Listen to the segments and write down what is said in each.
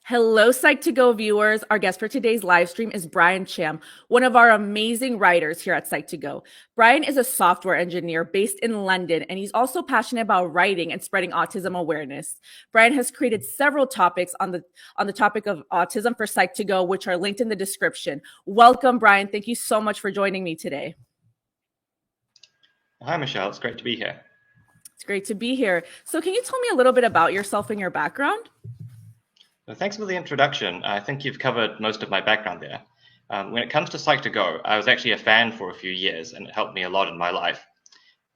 Hello, Psych2Go viewers. Our guest for today's live stream is Brian Cham, one of our amazing writers here at Psych2Go. Brian is a software engineer based in London, and he's also passionate about writing and spreading autism awareness. Brian has created several topics on the topic of autism for Psych2Go, which are linked in the description. Welcome, Brian. Thank you so much for joining me today. Hi, Michelle. It's great to be here. It's great to be here. So can you tell me a little bit about yourself and your background? Well, thanks for the introduction. I think you've covered most of my background there. When it comes to Psych2Go, I was actually a fan for a few years, and it helped me a lot in my life.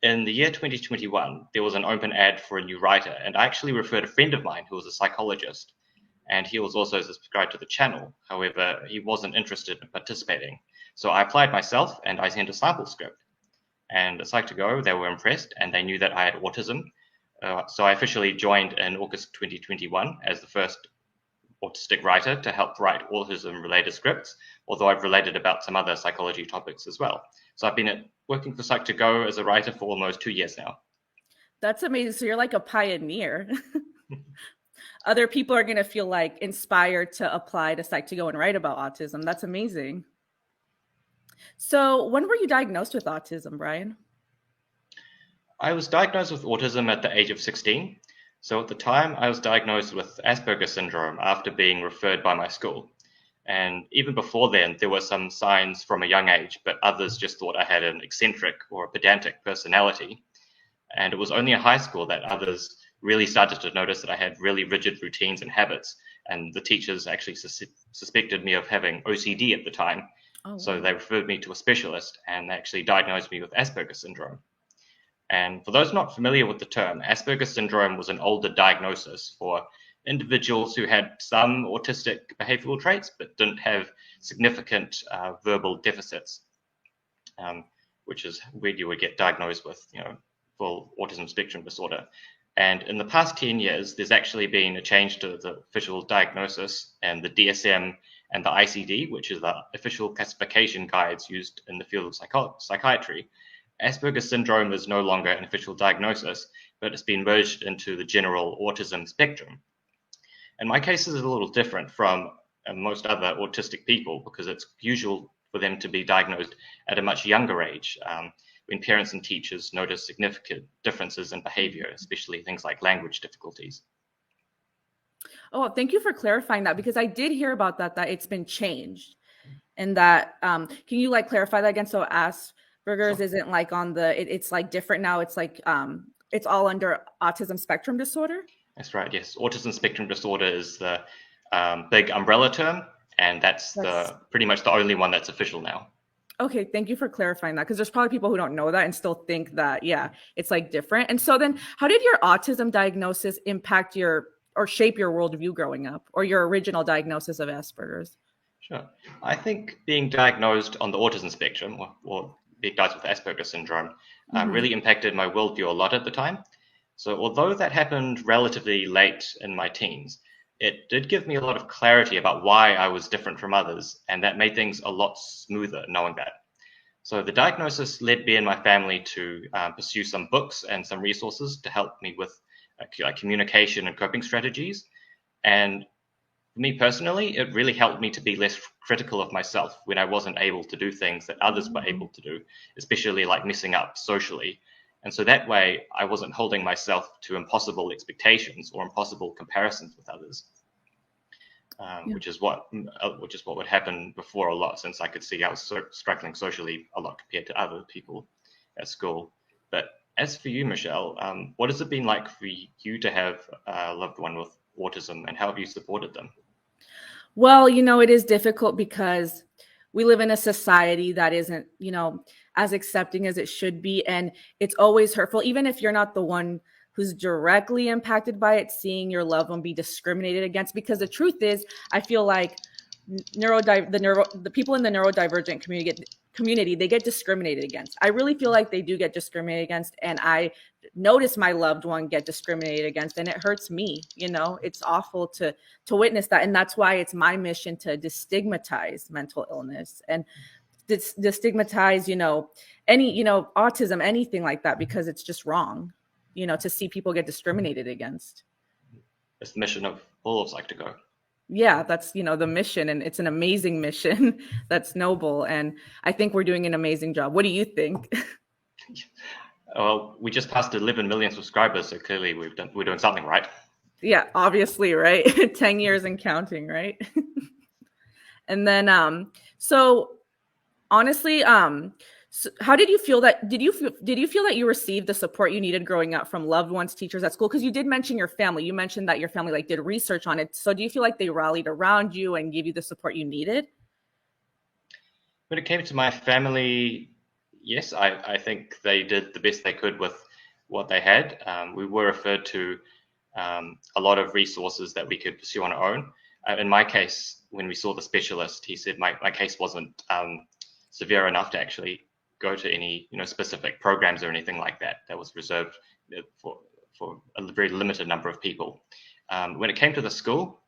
In the year 2021, there was an open ad for a new writer, and I actually referred a friend of mine who was a psychologist, and he was also subscribed to the channel. However, he wasn't interested in participating. So I applied myself, and I sent a sample script. And at Psych2Go, they were impressed, and they knew that I had autism. So I officially joined in August 2021 as the first autistic writer to help write autism-related scripts, although I've related about some other psychology topics as well. So I've been working for Psych2Go as a writer for almost 2 years now. That's amazing. So you're like a pioneer. Other people are going to feel like inspired to apply to Psych2Go and write about autism. That's amazing. So when were you diagnosed with autism, Brian? I was diagnosed with autism at the age of 16. So at the time, I was diagnosed with Asperger's syndrome after being referred by my school. And even before then, there were some signs from a young age, but others just thought I had an eccentric or a pedantic personality. And it was only in high school that others really started to notice that I had really rigid routines and habits. And the teachers actually suspected me of having OCD at the time. Oh, wow. So they referred me to a specialist and actually diagnosed me with Asperger's syndrome. And for those not familiar with the term, Asperger's syndrome was an older diagnosis for individuals who had some autistic behavioral traits, but didn't have significant verbal deficits, which is where you would get diagnosed with, full autism spectrum disorder. And in the past 10 years, there's actually been a change to the official diagnosis, and the DSM and the ICD, which is the official classification guides used in the field of psychiatry. Asperger's syndrome is no longer an official diagnosis, but it's been merged into the general autism spectrum. And my case is a little different from most other autistic people because it's usual for them to be diagnosed at a much younger age, when parents and teachers notice significant differences in behavior, especially things like language difficulties. Oh, thank you for clarifying that, because I did hear about that it's been changed. And that, can you clarify that again? So Asperger's isn't like on it's like different now. It's like, it's all under autism spectrum disorder. That's right. Yes. Autism spectrum disorder is the big umbrella term. And that's pretty much the only one that's official now. Okay. Thank you for clarifying that. Because there's probably people who don't know that and still think that, yeah, it's like different. And so then how did your autism diagnosis impact or shape your worldview growing up, or your original diagnosis of Asperger's? Sure. I think being diagnosed on the autism spectrum or being diagnosed with Asperger's syndrome really impacted my worldview a lot at the time. So although that happened relatively late in my teens, it did give me a lot of clarity about why I was different from others, and that made things a lot smoother knowing that. So the diagnosis led me and my family to pursue some books and some resources to help me with communication and coping strategies. And for me personally, it really helped me to be less critical of myself when I wasn't able to do things that others were able to do, especially like messing up socially. And so that way, I wasn't holding myself to impossible expectations or impossible comparisons with others, which is what would happen before a lot, since I could see I was struggling socially a lot compared to other people at school. But as for you, Michelle, what has it been like for you to have a loved one with autism, and how have you supported them? Well, it is difficult because we live in a society that isn't, as accepting as it should be. And it's always hurtful, even if you're not the one who's directly impacted by it, seeing your loved one be discriminated against. Because the truth is, I feel like the people in the neurodivergent community, they get discriminated against. I really feel like they do get discriminated against. And I notice my loved one get discriminated against, and it hurts me. It's awful to witness that. And that's why it's my mission to destigmatize mental illness and destigmatize, any, autism, anything like that, because it's just wrong, to see people get discriminated against. It's the mission of all of Psych2Go. Yeah, that's, the mission, and it's an amazing mission. That's noble, and I think we're doing an amazing job. What do you think? Well, we just passed 11 million subscribers, so clearly we're doing something right. Yeah, obviously, right? 10 years and counting, right? And then so honestly, so how did you feel that did you feel that you received the support you needed growing up from loved ones, teachers at school? Because you did mention your family. You mentioned that your family like did research on it. So do you feel like they rallied around you and gave you the support you needed? When it came to my family, yes, I think they did the best they could with what they had. We were referred to a lot of resources that we could pursue on our own. In my case, when we saw the specialist, he said my case wasn't severe enough to actually go to any specific programs or anything like that. That was reserved for a very limited number of people. When it came to the school,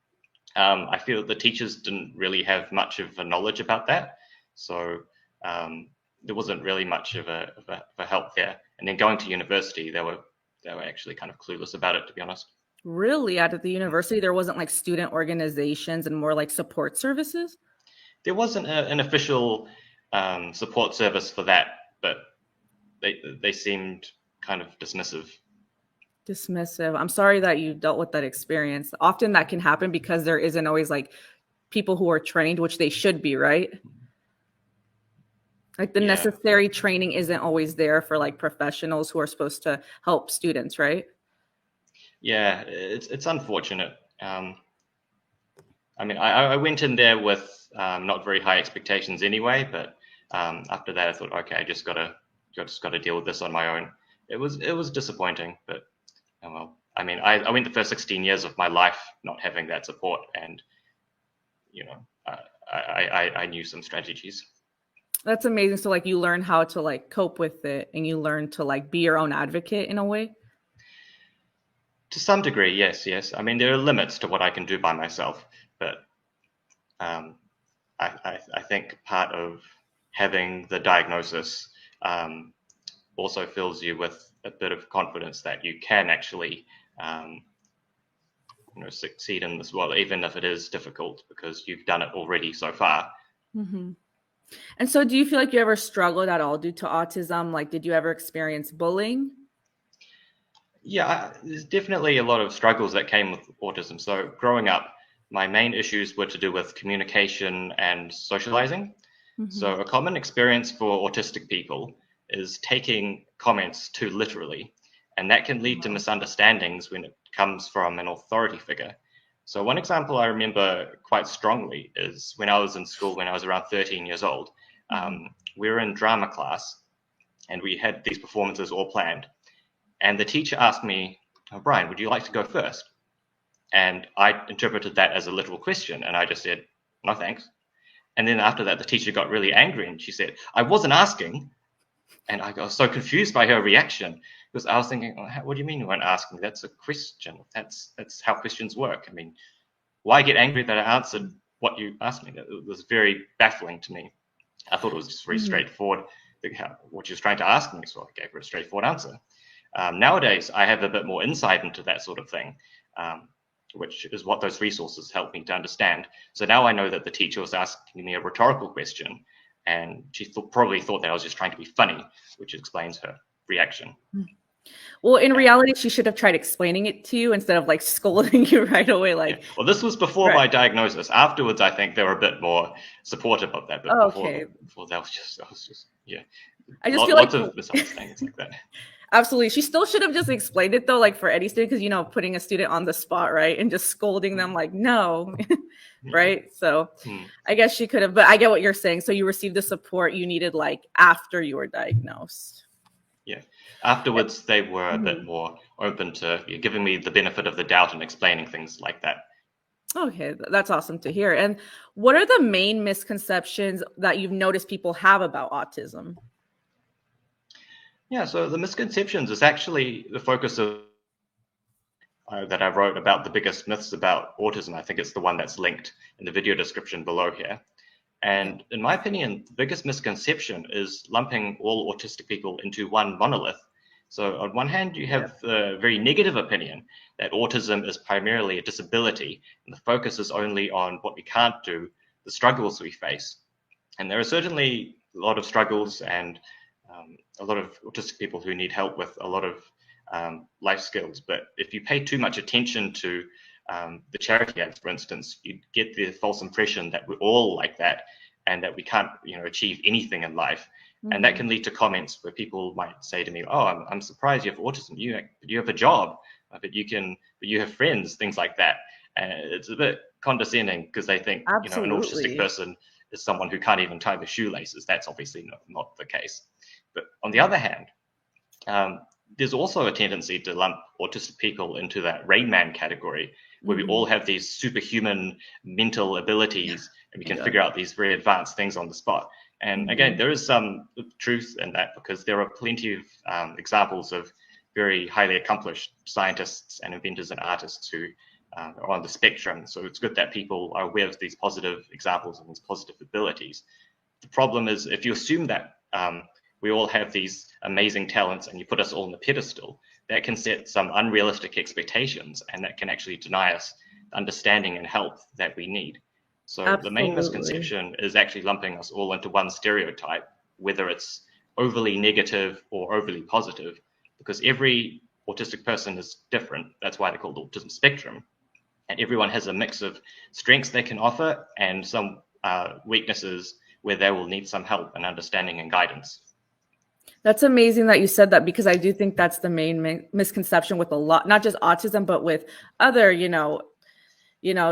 I feel the teachers didn't really have much of a knowledge about that. So there wasn't really much of a help there. And then going to university, they were actually kind of clueless about it, to be honest. Really, at the university, there wasn't like student organizations and more like support services? There wasn't an official support service for that, but they seemed kind of dismissive. Dismissive. I'm sorry that you dealt with that experience. Often that can happen because there isn't always like people who are trained, which they should be, right? Like the Yeah, necessary training isn't always there for like professionals who are supposed to help students, right? yeah, it's unfortunate. I mean, I went in there with not very high expectations anyway, but after that, I thought, okay, I just gotta deal with this on my own. It was disappointing, but oh well. I mean, I went the first 16 years of my life not having that support, and you know, I knew some strategies. That's amazing. So like you learn how to like cope with it and you learn to like be your own advocate in a way. To some degree, yes, yes. I mean, there are limits to what I can do by myself, but um, I think part of having the diagnosis um, also fills you with a bit of confidence that you can actually um, succeed in this world, even if it is difficult, because you've done it already so far. Hmm. And so do you feel like you ever struggled at all due to autism? Like, did you ever experience bullying? Yeah, there's definitely a lot of struggles that came with autism. So growing up, my main issues were to do with communication and socializing. Hmm. So a common experience for autistic people is taking comments too literally, and that can lead to misunderstandings when it comes from an authority figure. So one example I remember quite strongly is when I was in school, when I was around 13 years old. Hmm. We were in drama class, and we had these performances all planned. And the teacher asked me, "Oh, Brian, would you like to go first?" And I interpreted that as a literal question, and I just said, "No, thanks." And then after that, the teacher got really angry, and she said, "I wasn't asking." And I got so confused by her reaction because I was thinking, oh, "What do you mean you weren't asking? That's a question. That's how questions work. I mean, why get angry that I answered what you asked me?" That was very baffling to me. I thought it was just very Hmm. straightforward, what she was trying to ask me, so I gave her a straightforward answer. Nowadays, I have a bit more insight into that sort of thing, which is what those resources help me to understand. So now I know that the teacher was asking me a rhetorical question, and she probably thought that I was just trying to be funny, which explains her reaction. Well, in And reality, she should have tried explaining it to you instead of like scolding you right away. yeah, Like, well, this was before right. my diagnosis. Afterwards, I think they were a bit more supportive of that, but Oh, okay. before that was just yeah, I just feel like lots of misunderstandings like that. absolutely. She still should have just explained it though, like for any student, because putting a student on the spot, right? And just scolding them Mm, like, no, yeah. right? So Mm. I guess she could have, but I get what you're saying. So you received the support you needed like after you were diagnosed. Yeah. Afterwards, they were a bit Mhm. more open to giving me the benefit of the doubt and explaining things like that. Okay, that's awesome to hear. And what are the main misconceptions that you've noticed people have about autism? Yeah, so the misconceptions is actually the focus of that I wrote about the biggest myths about autism. I think it's the one that's linked in the video description below here. Okay. And in my opinion, the biggest misconception is lumping all autistic people into one monolith. So on one hand, you have a very negative opinion that autism is primarily a disability, and the focus is only on what we can't do, the struggles we face. And there are certainly a lot of struggles and a lot of autistic people who need help with a lot of life skills. But if you pay too much attention to the charity ads, for instance, you get the false impression that we're all like that and that we can't, achieve anything in life. And that can lead to comments where people might say to me, "Oh, I'm surprised you have autism. You have a job, but you have friends, things like that." And it's a bit condescending because they think, an autistic person is someone who can't even tie their shoelaces. That's obviously not the case. But on the other hand, there's also a tendency to lump autistic people into that Rain Man category, where we all have these superhuman mental abilities and we can figure out these very advanced things on the spot. And again, there is some truth in that because there are plenty of examples of very highly accomplished scientists and inventors and artists who are on the spectrum. So it's good that people are aware of these positive examples and these positive abilities. The problem is if you assume that we all have these amazing talents and you put us all on the pedestal, that can set some unrealistic expectations and that can actually deny us understanding and help that we need. So the main misconception is actually lumping us all into one stereotype, whether it's overly negative or overly positive, because every autistic person is different. That's why they're called autism spectrum. And everyone has a mix of strengths they can offer and some weaknesses where they will need some help and understanding and guidance. That's amazing that you said that, because I do think that's the main misconception with a lot, not just autism, but with other,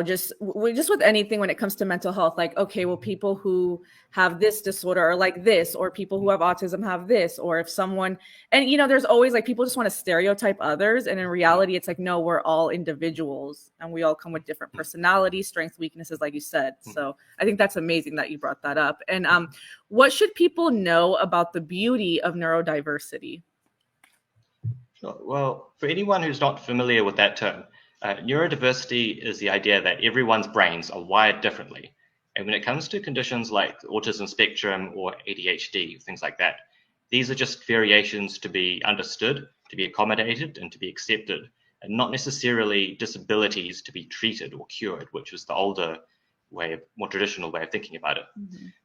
just with anything when it comes to mental health. Like, okay, well, people who have this disorder are like this, or people who have autism have this, or if someone, and there's always like people just want to stereotype others, and in reality it's like, no, we're all individuals and we all come with different personalities, strengths, weaknesses, like you said. So I think that's amazing that you brought that up. And what should people know about the beauty of neurodiversity? Sure. Well, for anyone who's not familiar with that term, neurodiversity is the idea that everyone's brains are wired differently. And when it comes to conditions like autism spectrum or ADHD, things like that, these are just variations to be understood, to be accommodated, and to be accepted, and not necessarily disabilities to be treated or cured, which is the older way, more traditional way of thinking about it.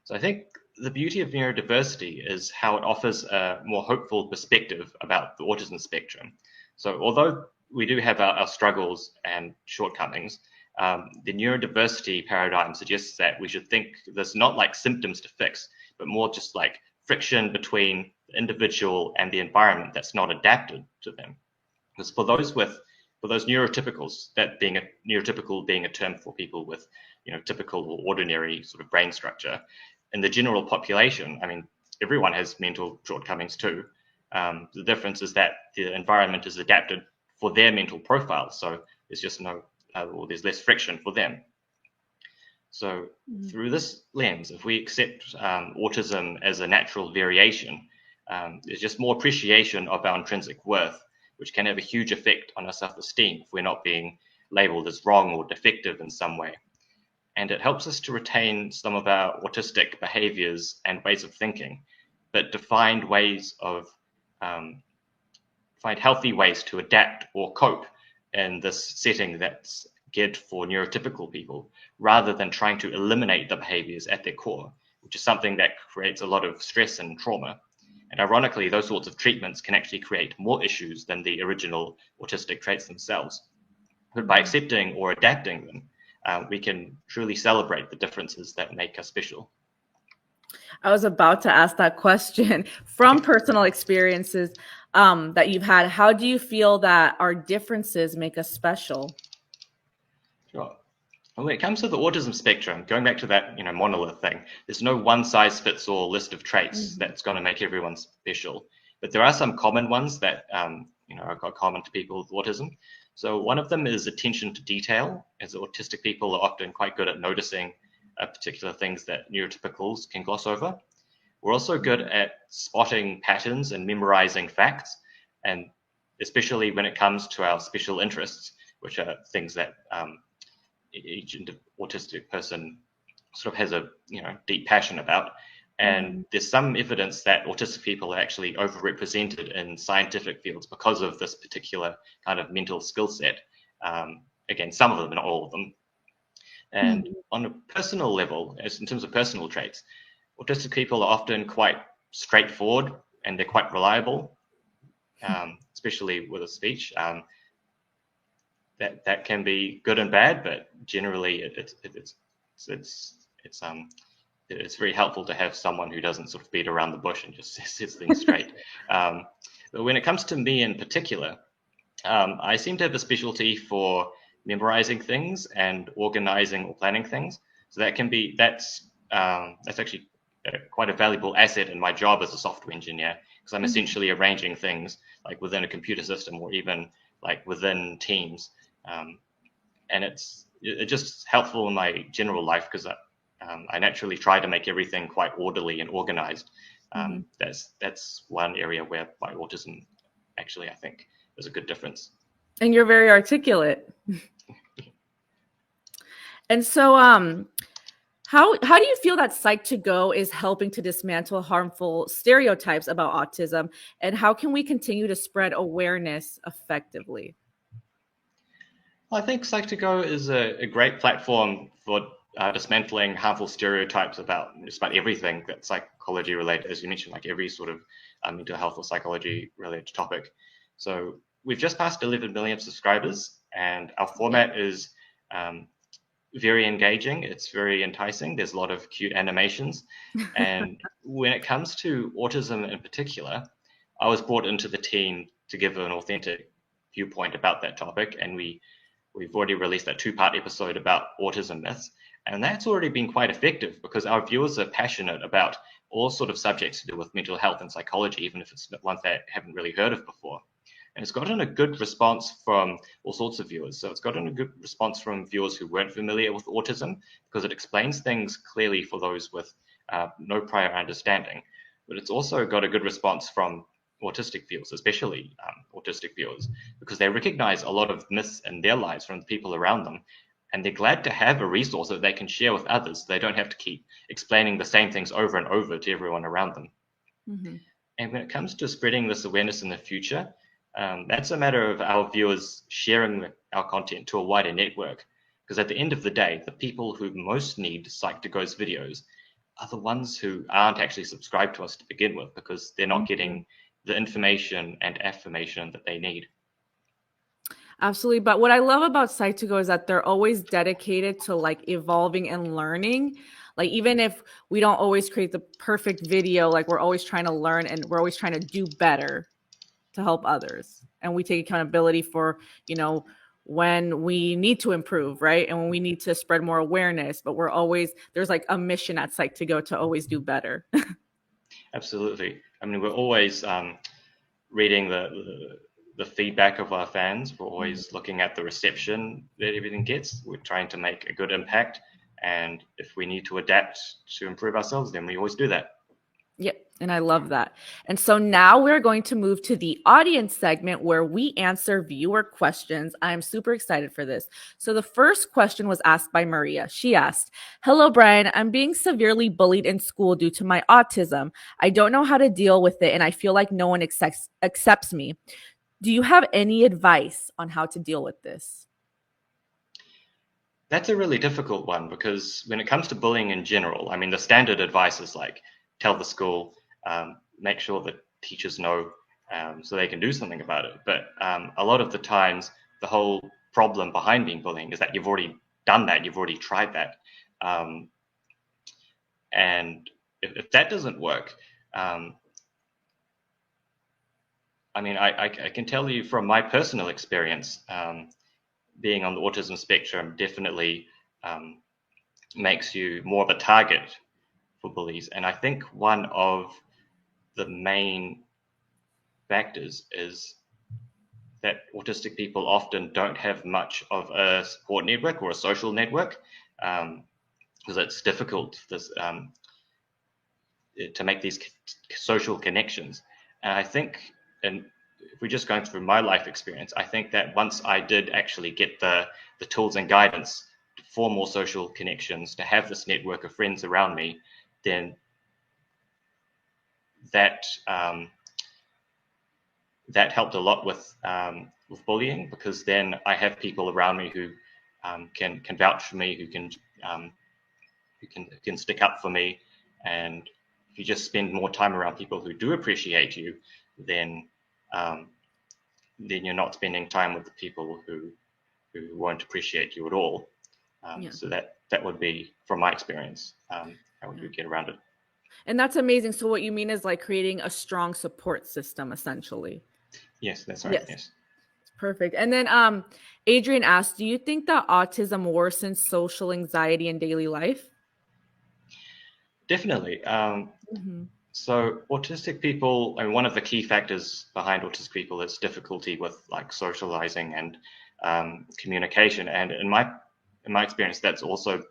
So I think the beauty of neurodiversity is how it offers a more hopeful perspective about the autism spectrum. So although we do have our struggles and shortcomings, the neurodiversity paradigm suggests that we should think there's not like symptoms to fix, but more just like friction between the individual and the environment that's not adapted to them. Because for those neurotypicals, that being neurotypical being a term for people with typical or ordinary sort of brain structure, in the general population, I mean, everyone has mental shortcomings too. The difference is that the environment is adapted for their mental profile, so there's just there's less friction for them. So through this lens, if we accept autism as a natural variation, there's just more appreciation of our intrinsic worth, which can have a huge effect on our self-esteem if we're not being labeled as wrong or defective in some way. And it helps us to retain some of our autistic behaviors and ways of thinking, but to find healthy ways to adapt or cope in this setting that's geared for neurotypical people, rather than trying to eliminate the behaviors at their core, which is something that creates a lot of stress and trauma. And ironically, those sorts of treatments can actually create more issues than the original autistic traits themselves. But by accepting or adapting them, we can truly celebrate the differences that make us special. I was about to ask that question. From personal experiences that you've had, how do you feel that our differences make us special? Sure. When it comes to the autism spectrum, going back to that monolith thing, there's no one-size-fits-all list of traits that's going to make everyone special. But there are some common ones that are common to people with autism. So one of them is attention to detail, as autistic people are often quite good at noticing particular things that neurotypicals can gloss over. We're also good at spotting patterns and memorizing facts, and especially when it comes to our special interests, which are things that each autistic person sort of has a deep passion about. And there's some evidence that autistic people are actually overrepresented in scientific fields because of this particular kind of mental skill set. Again, some of them, not all of them. And on a personal level, as in terms of personal traits, autistic people are often quite straightforward and they're quite reliable, especially with a speech. That can be good and bad, but generally it's very helpful to have someone who doesn't sort of beat around the bush and just sets things straight. But when it comes to me in particular, I seem to have a specialty for memorizing things and organizing or planning things. So that's actually quite a valuable asset in my job as a software engineer, because I'm essentially arranging things like within a computer system or even like within teams. And it's just helpful in my general life because I naturally try to make everything quite orderly and organized. That's one area where my autism actually, I think, is a good difference. And you're very articulate. And so how do you feel that Psych2Go is helping to dismantle harmful stereotypes about autism, and how can we continue to spread awareness effectively? I think Psych2Go is a great platform for dismantling harmful stereotypes about just about everything that's psychology related, as you mentioned, like every sort of mental health or psychology related topic. So we've just passed 11 million subscribers, and our format is very engaging. It's very enticing. There's a lot of cute animations. And when it comes to autism in particular, I was brought into the team to give an authentic viewpoint about that topic. And we've already released a 2-part episode about autism myths. And that's already been quite effective because our viewers are passionate about all sort of subjects to do with mental health and psychology, even if it's ones they haven't really heard of before. And it's gotten a good response from all sorts of viewers. So it's gotten a good response from viewers who weren't familiar with autism because it explains things clearly for those with no prior understanding. But it's also got a good response from autistic viewers, especially autistic viewers, because they recognize a lot of myths in their lives from the people around them. And they're glad to have a resource that they can share with others. They don't have to keep explaining the same things over and over to everyone around them. And when it comes to spreading this awareness in the future, that's a matter of our viewers sharing our content to a wider network. Because at the end of the day, the people who most need Psych2Go's videos are the ones who aren't actually subscribed to us to begin with, because they're not getting the information and affirmation that they need. Absolutely. But what I love about Psych2Go is that they're always dedicated to like evolving and learning. Like even if we don't always create the perfect video, like we're always trying to learn and we're always trying to do better to help others. And we take accountability for, when we need to improve, right? And when we need to spread more awareness, but there's like a mission at Psych2Go to always do better. Absolutely. I mean, we're always reading the feedback of our fans. We're always looking at the reception that everything gets. We're trying to make a good impact. And if we need to adapt to improve ourselves, then we always do that. Yep. And I love that. And so now we're going to move to the audience segment where we answer viewer questions. I'm super excited for this. So the first question was asked by Maria. She asked, "Hello, Brian. I'm being severely bullied in school due to my autism. I don't know how to deal with it, and I feel like no one accepts me. Do you have any advice on how to deal with this?" That's a really difficult one because when it comes to bullying in general, I mean, the standard advice is like, tell the school, make sure that teachers know so they can do something about it. But a lot of the times, the whole problem behind being bullying is that you've already done that, you've already tried that. And if that doesn't work, I mean, I can tell you from my personal experience, being on the autism spectrum definitely makes you more of a target for bullies. And I think one of the main factors is that autistic people often don't have much of a support network or a social network, because it's difficult to make these social connections. And I think, and if we're just going through my life experience, I think that once I did actually get the tools and guidance to form more social connections, to have this network of friends around me, then that that helped a lot with bullying, because then I have people around me who can vouch for me, who can stick up for me. And if you just spend more time around people who do appreciate you, then you're not spending time with the people who won't appreciate you at all. Yeah. So that would be, from my experience, how would you get around it? And that's amazing. So what you mean is like creating a strong support system, essentially. Yes, that's right. Yes. Yes, Perfect. And then Adrian asked, do you think that autism worsens social anxiety in daily life? definitely. So autistic people, I mean, one of the key factors behind autistic people is difficulty with like socializing and communication. And in my experience, that's also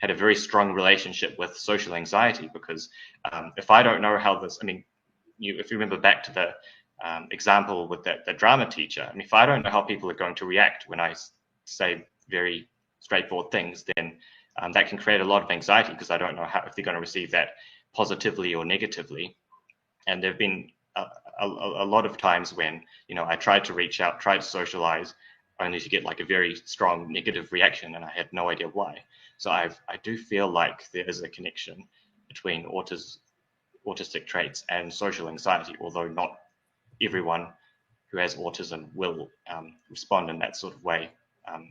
had a very strong relationship with social anxiety, because if I don't know how this, I mean, if you remember back to the example with the drama teacher, I mean, if I don't know how people are going to react when I say very straightforward things, then that can create a lot of anxiety, because I don't know if they're going to receive that positively or negatively. And there have been a lot of times when, I tried to reach out, tried to socialize, only to get like a very strong negative reaction, and I had no idea why. So I do feel like there is a connection between autistic traits and social anxiety, although not everyone who has autism will respond in that sort of way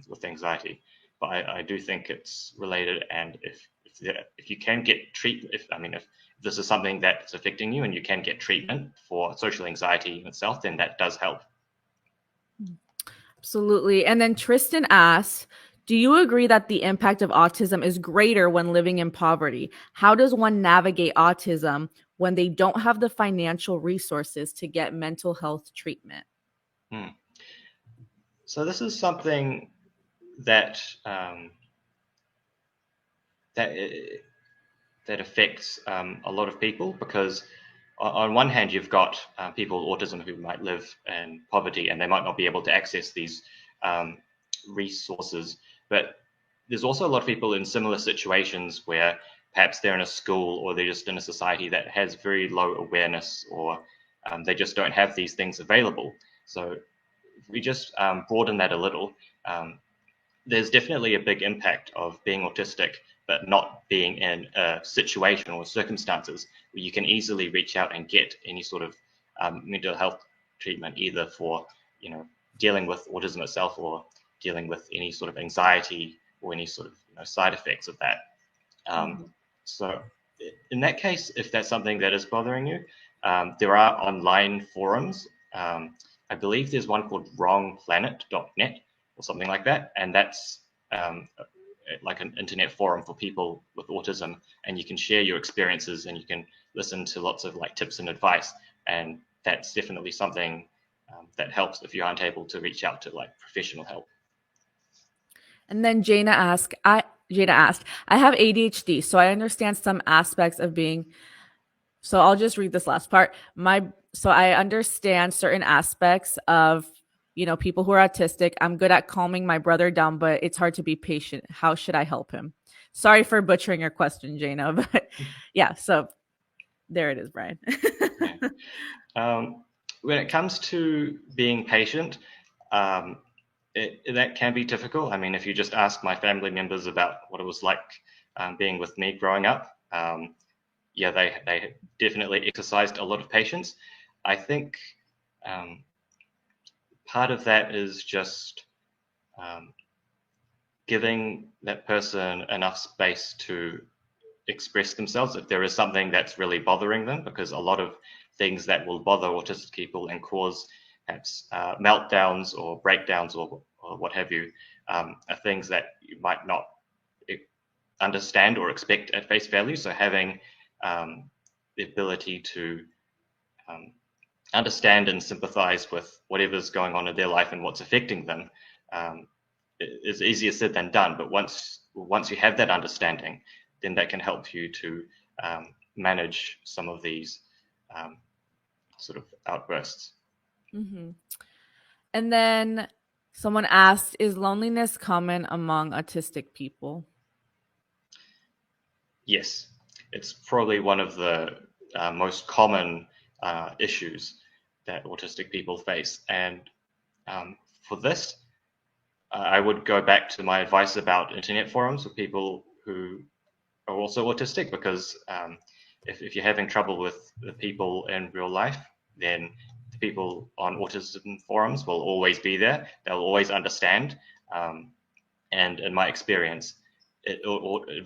with anxiety. But I do think it's related, and if you can get treatment, if this is something that's affecting you and you can get treatment for social anxiety in itself, then that does help. Absolutely. And then Tristan asks, do you agree that the impact of autism is greater when living in poverty? How does one navigate autism when they don't have the financial resources to get mental health treatment? Hmm. So this is something that that that affects a lot of people, because on one hand you've got people with autism who might live in poverty and they might not be able to access these um, resources, but there's also a lot of people in similar situations where perhaps they're in a school or they're just in a society that has very low awareness, or they just don't have these things available. So if we just broaden that a little, um, there's definitely a big impact of being autistic but not being in a situation or circumstances where you can easily reach out and get any sort of mental health treatment, either for dealing with autism itself or dealing with any sort of anxiety or any sort of side effects of that. So in that case, if that's something that is bothering you, there are online forums. I believe there's one called wrongplanet.net or something like that, and that's like an internet forum for people with autism, and you can share your experiences and you can listen to lots of like tips and advice, and that's definitely something that helps if you aren't able to reach out to like professional help. And then Jada asked, I have ADHD, so I understand some aspects of being. So I'll just read this last part. So I understand certain aspects of people who are autistic. I'm good at calming my brother down, but it's hard to be patient. How should I help him? Sorry for butchering your question, Jana, but yeah. So there it is, Brian. Yeah. When it comes to being patient, that can be difficult. I mean, if you just ask my family members about what it was like being with me growing up, yeah, they definitely exercised a lot of patience. I think part of that is just giving that person enough space to express themselves if there is something that's really bothering them, because a lot of things that will bother autistic people and cause perhaps meltdowns or breakdowns or what have you are things that you might not understand or expect at face value. So having the ability to understand and sympathize with whatever's going on in their life and what's affecting them is easier said than done. But once you have that understanding, then that can help you to manage some of these sort of outbursts. Mm-hmm. And then someone asked, is loneliness common among autistic people? Yes, it's probably one of the most common issues that autistic people face. And for this, I would go back to my advice about internet forums with people who are also autistic, because if you're having trouble with the people in real life, then the people on autism forums will always be there. They'll always understand. And in my experience, it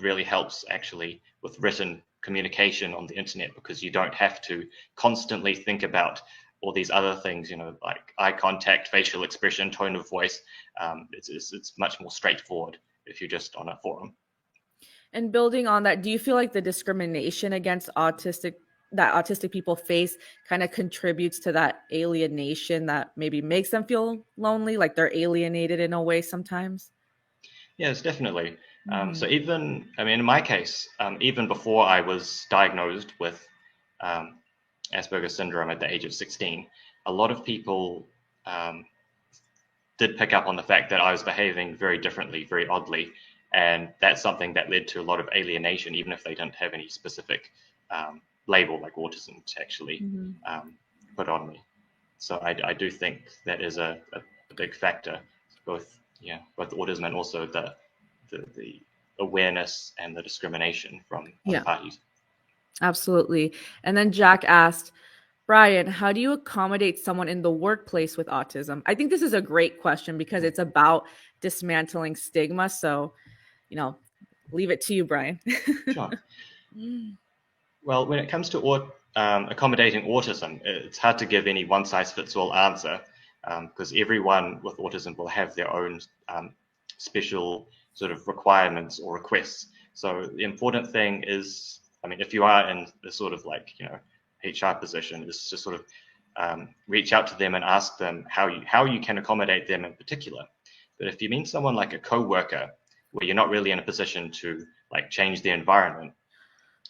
really helps actually with written communication on the internet, because you don't have to constantly think about all these other things, like eye contact, facial expression, tone of voice. It's much more straightforward if you're just on a forum. And building on that, do you feel like the discrimination against autistic people face kind of contributes to that alienation that maybe makes them feel lonely, like they're alienated in a way sometimes? Yes, definitely. So Mhm. even, in my case, even before I was diagnosed with Asperger's syndrome at the age of 16, a lot of people did pick up on the fact that I was behaving very differently, very oddly. And that's something that led to a lot of alienation, even if they didn't have any specific label like autism to actually Mhm. put on me. So I do think that is a big factor, both autism and also the awareness and the discrimination from other Yeah, parties. absolutely. And then Jack asked, Brian, how do you accommodate someone in the workplace with autism? I think this is a great question because it's about dismantling stigma. So, you know, leave it to you, Brian. Sure. Well, when it comes to accommodating autism, it's hard to give any one-size-fits-all answer, because everyone with autism will have their own special sort of requirements or requests. So the important thing is, if you are in the sort of like, HR position, is to sort of reach out to them and ask them how you can accommodate them in particular. But if you mean someone like a co-worker, where you're not really in a position to like change the environment,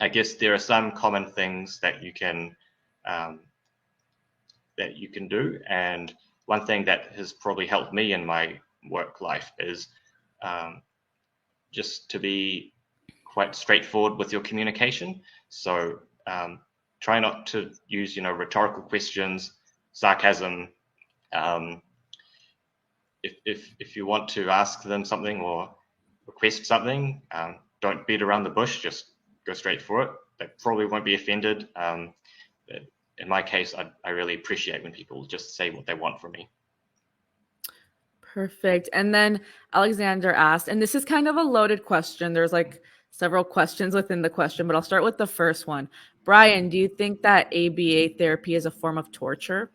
I guess there are some common things that you can do, and one thing that has probably helped me in my work life is just to be quite straightforward with your communication. So try not to use rhetorical questions, sarcasm. Um, if you want to ask them something or request something, don't beat around the bush. Just go straight for it. They probably won't be offended. But in my case, I really appreciate when people just say what they want from me. Perfect. And then Alexander asked, and this is kind of a loaded question. There's like several questions within the question, but I'll start with the first one. Brian, do you think that ABA therapy is a form of torture?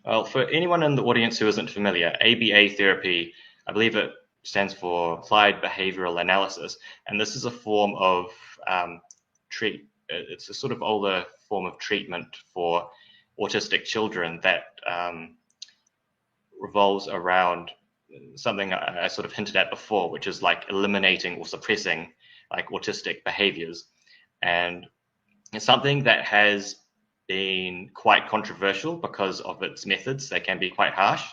Well, for anyone in the audience who isn't familiar, ABA therapy, I believe it stands for Applied Behavioral Analysis, and this is a form of it's a sort of older form of treatment for autistic children that revolves around something I sort of hinted at before, which is like eliminating or suppressing like autistic behaviors. And it's something that has been quite controversial because of its methods. They can be quite harsh,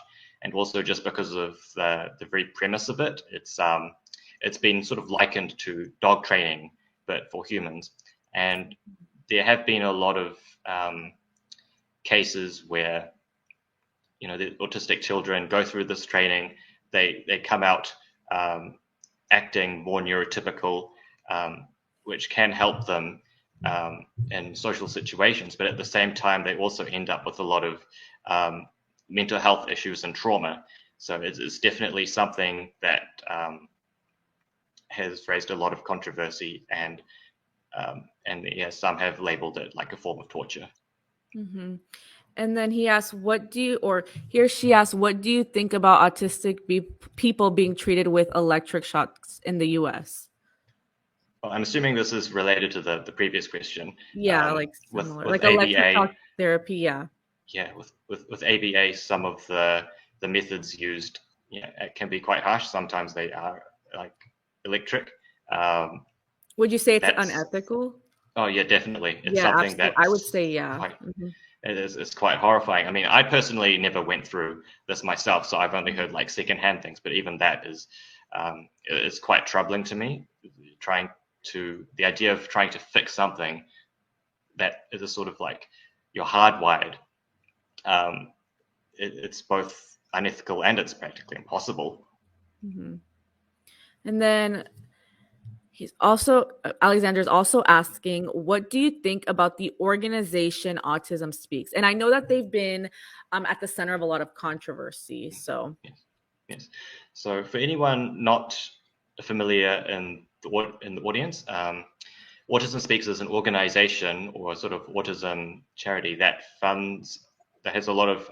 and also just because of the very premise of it. It's been sort of likened to dog training, but for humans. And there have been a lot of cases where the autistic children go through this training, they come out acting more neurotypical, which can help them in social situations, but at the same time, they also end up with a lot of mental health issues and trauma. So it's definitely something that has raised a lot of controversy, and yeah, some have labeled it like a form of torture. Mm-hmm. And then he asked, he or she asked, what do you think about people being treated with electric shocks in the US? Well, I'm assuming this is related to the previous question. Yeah, like With similar, with like electric ABA, shock therapy. Yeah. yeah, with ABA, some of the methods used, it can be quite harsh. Sometimes they are like electric. Um, Would you say it's that's unethical? Oh yeah, definitely. It's Yeah, something absolutely. I would that's say yeah. quite Hmm. it's quite horrifying. I personally never went through this myself, so I've only heard like secondhand things. But even that is quite troubling to me. The idea of trying to fix something that is a sort of like you're hardwired. It's both unethical and it's practically impossible. Mm-hmm. And then Alexander's also asking, what do you think about the organization Autism Speaks? And I know that they've been at the center of a lot of controversy. So yes. So for anyone not familiar in the audience, Autism Speaks is an organization or a sort of autism charity that has a lot of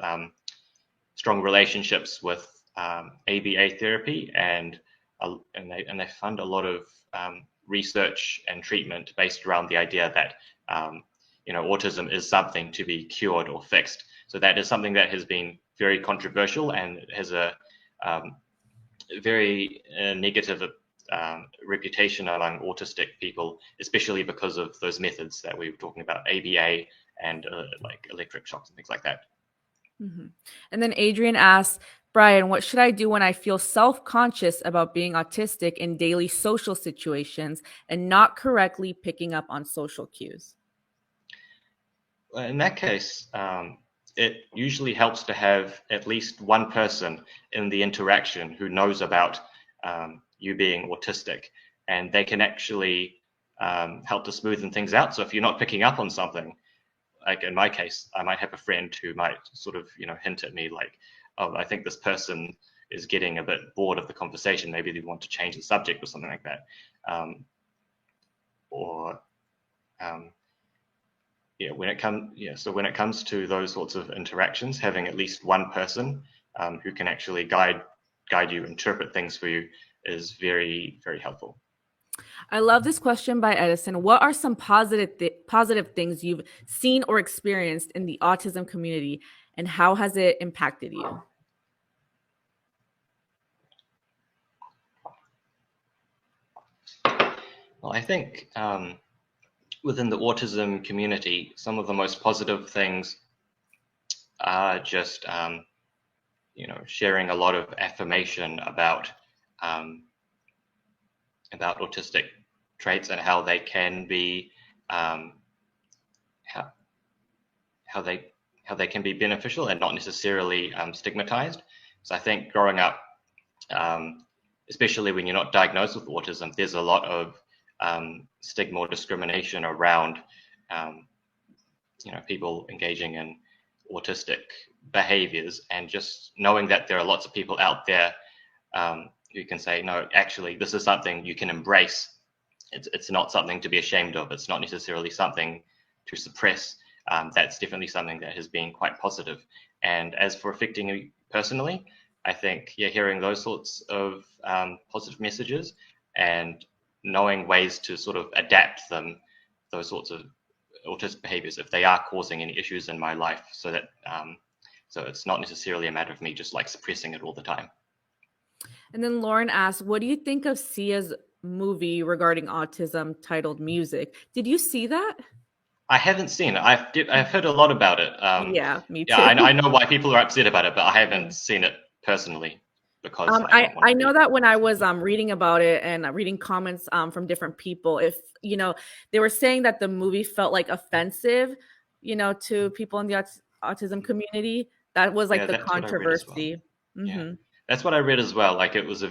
strong relationships with ABA therapy, and they fund a lot of research and treatment based around the idea that autism is something to be cured or fixed. So that is something that has been very controversial and has a very negative reputation among autistic people, especially because of those methods that we were talking about, ABA and like electric shocks and things like that. Mm-hmm. And then Adrian asks, Brian, what should I do when I feel self-conscious about being autistic in daily social situations and not correctly picking up on social cues? In that case, it usually helps to have at least one person in the interaction who knows about you being autistic, and they can actually help to smoothen things out. So if you're not picking up on something, like in my case, I might have a friend who might sort of, hint at me like, oh, I think this person is getting a bit bored of the conversation. Maybe they want to change the subject or something like that. So when it comes to those sorts of interactions, having at least one person who can actually guide you, interpret things for you, is very, very helpful. I love this question by Edison. What are some positive things you've seen or experienced in the autism community, and how has it impacted you? Well, I think within the autism community, some of the most positive things are just, sharing a lot of affirmation about autistic traits and how they can be, how they can be beneficial and not necessarily stigmatized. So I think growing up, especially when you're not diagnosed with autism, there's a lot of stigma or discrimination around people engaging in autistic behaviors, and just knowing that there are lots of people out there who can say, no, actually, this is something you can embrace. It's not something to be ashamed of. It's not necessarily something to suppress. That's definitely something that has been quite positive. And as for affecting me personally, I think, hearing those sorts of positive messages and knowing ways to sort of adapt them, those sorts of autistic behaviors, if they are causing any issues in my life, so that so it's not necessarily a matter of me just like suppressing it all the time. And then Lauren asks, what do you think of Sia's movie regarding autism titled Music? Did you see that? I haven't seen it. I've heard a lot about it. Yeah, me too. Yeah, I know why people are upset about it, but I haven't seen it personally because I know that when I was reading about it and reading comments from different people, if they were saying that the movie felt like offensive, to people in the autism community. That was like the controversy. Well. Yeah, that's what I read as well. Like it was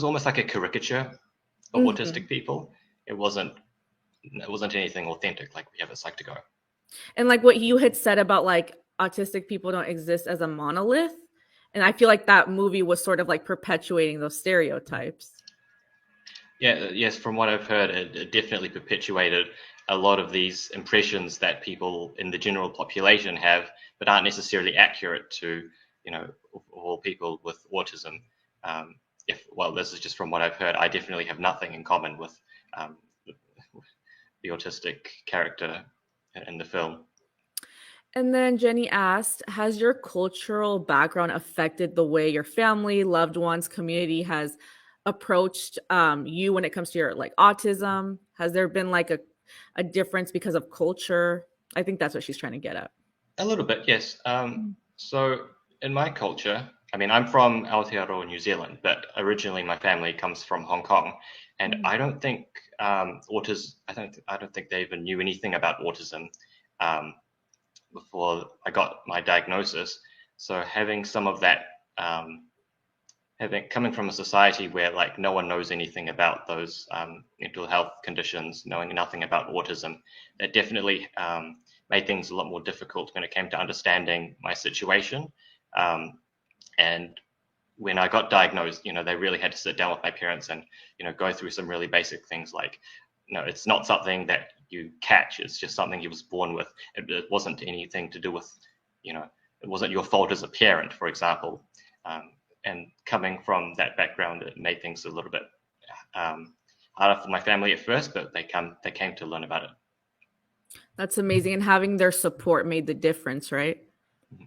almost like a caricature of autistic people. It wasn't anything authentic like we have a Psych2Go. And like what you had said about like autistic people don't exist as a monolith. And I feel like that movie was sort of like perpetuating those stereotypes. Yeah, yes, from what I've heard, it definitely perpetuated a lot of these impressions that people in the general population have, but aren't necessarily accurate to, all people with autism. This is just from what I've heard. I definitely have nothing in common with the autistic character in the film. And then Jenny asked, has your cultural background affected the way your family, loved ones, community has approached you when it comes to your like autism? Has there been like a difference because of culture? I think that's what she's trying to get at. A little bit, yes. So in my culture, I mean, I'm from Aotearoa, New Zealand, but originally my family comes from Hong Kong, and I don't think autism. I don't think they even knew anything about autism um, before I got my diagnosis. So having some of that, having coming from a society where like no one knows anything about those mental health conditions, knowing nothing about autism, that definitely made things a lot more difficult when it came to understanding my situation. And when I got diagnosed, they really had to sit down with my parents and, go through some really basic things like, it's not something that you catch. It's just something you was born with. It wasn't anything to do with, it wasn't your fault as a parent, for example. And coming from that background, it made things a little bit harder for my family at first, but they came to learn about it. That's amazing. And having their support made the difference, right? Mm-hmm.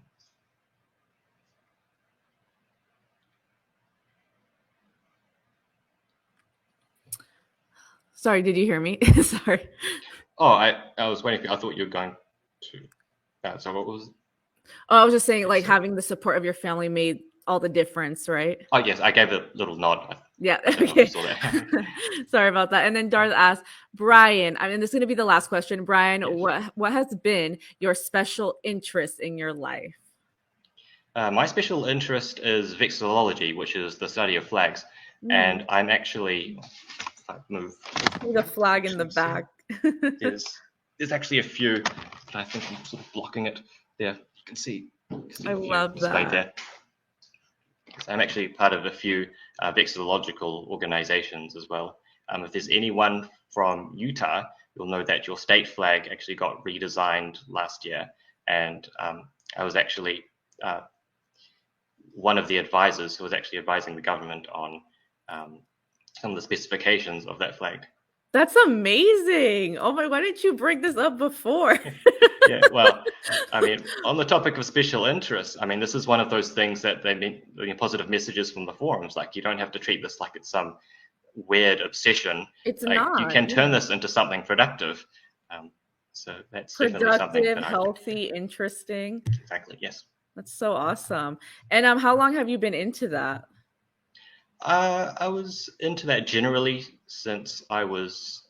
Sorry, did you hear me? Sorry. Oh, I was waiting for you. I thought you were going to. So what was? Oh, I was just saying, like, having the support of your family made all the difference, right? Oh, yes, I gave a little nod. Yeah. I don't know if you saw that. Sorry about that. And then Darth asked, Brian, I mean, this is going to be the last question. Brian, Yes. what has been your special interest in your life? My special interest is vexillology, which is the study of flags. And I'm actually, if I move. The flag in the back. There's actually a few, but I think I'm sort of blocking it there. You can see I love that. There. So I'm actually part of a few vexillological organizations as well. If there's anyone from Utah, you'll know that your state flag actually got redesigned last year. And I was actually one of the advisors who was actually advising the government on some of the specifications of that flag. That's amazing. Oh my, why didn't you bring this up before? Yeah, well, I mean, on the topic of special interests, I mean, this is one of those things that they mean positive messages from the forums. Like, you don't have to treat this like it's some weird obsession. It's like, not. You can turn this into something productive. So that's definitely something that healthy, interesting. Exactly, yes. That's so awesome. And how long have you been into that? I was into that generally since I was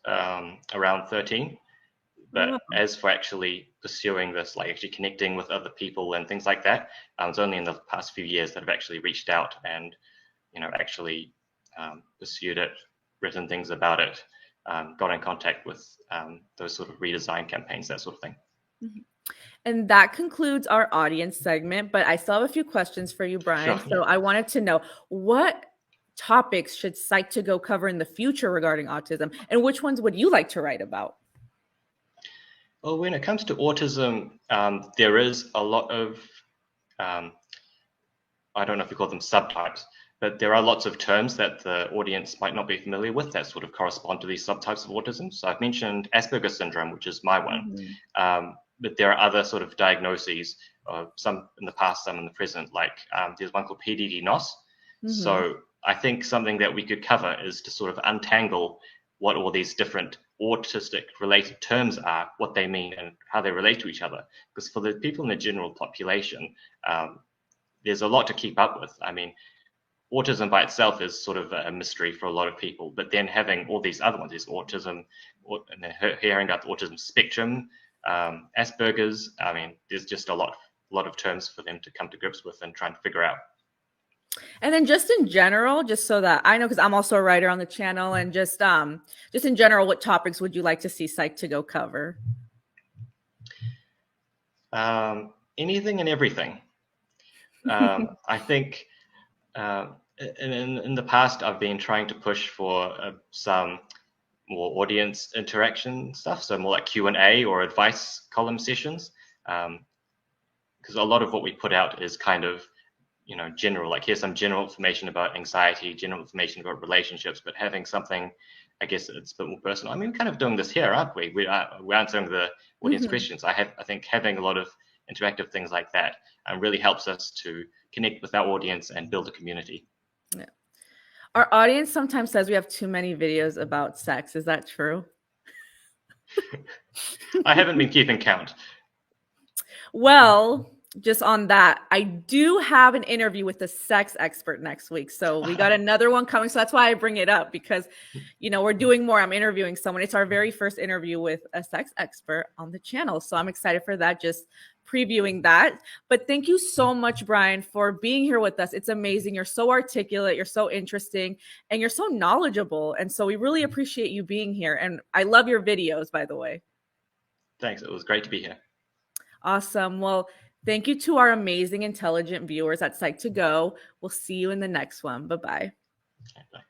around 13. But as for actually pursuing this, like actually connecting with other people and things like that, it's only in the past few years that I've actually reached out and, actually pursued it, written things about it, got in contact with those sort of redesign campaigns, that sort of thing. Mm-hmm. And that concludes our audience segment, but I still have a few questions for you, Brian. Sure, so I wanted to know, what topics should Psych2Go cover in the future regarding autism, and which ones would you like to write about? Well, when it comes to autism, there is a lot of, I don't know if you call them subtypes, but there are lots of terms that the audience might not be familiar with that sort of correspond to these subtypes of autism. So I've mentioned Asperger's syndrome, which is my one. Mm-hmm. But there are other sort of diagnoses, some in the past, some in the present, like there's one called PDD-NOS. Mm-hmm. So I think something that we could cover is to sort of untangle what all these different autistic related terms are, what they mean and how they relate to each other. Because for the people in the general population, there's a lot to keep up with. I mean, autism by itself is sort of a mystery for a lot of people, but then having all these other ones, there's autism, and then hearing about the autism spectrum, Asperger's, I mean, there's just a lot of terms for them to come to grips with and try and figure out. And then just in general, just so that I know, because I'm also a writer on the channel, and just in general, what topics would you like to see Psych2Go cover? Anything and everything. I think in the past, I've been trying to push for some more audience interaction stuff, so more like Q&A or advice column sessions, because a lot of what we put out is kind of, general, like here's some general information about anxiety, general information about relationships, but having something, I guess it's a bit more personal. I mean, we're kind of doing this here, aren't we? We're answering the audience questions. I think having a lot of interactive things like that really helps us to connect with our audience and build a community. Yeah. Our audience sometimes says we have too many videos about sex. Is that true? I haven't been keeping count. Well, just on that, I do have an interview with a sex expert next week. So we got another one coming. So that's why I bring it up because, we're doing more. I'm interviewing someone. It's our very first interview with a sex expert on the channel. So I'm excited for that, just previewing that. But thank you so much, Brian, for being here with us. It's amazing. You're so articulate. You're so interesting and you're so knowledgeable. And so we really appreciate you being here. And I love your videos, by the way. Thanks. It was great to be here. Awesome. Well, thank you to our amazing, intelligent viewers at Psych2Go. We'll see you in the next one. Bye-bye. Bye.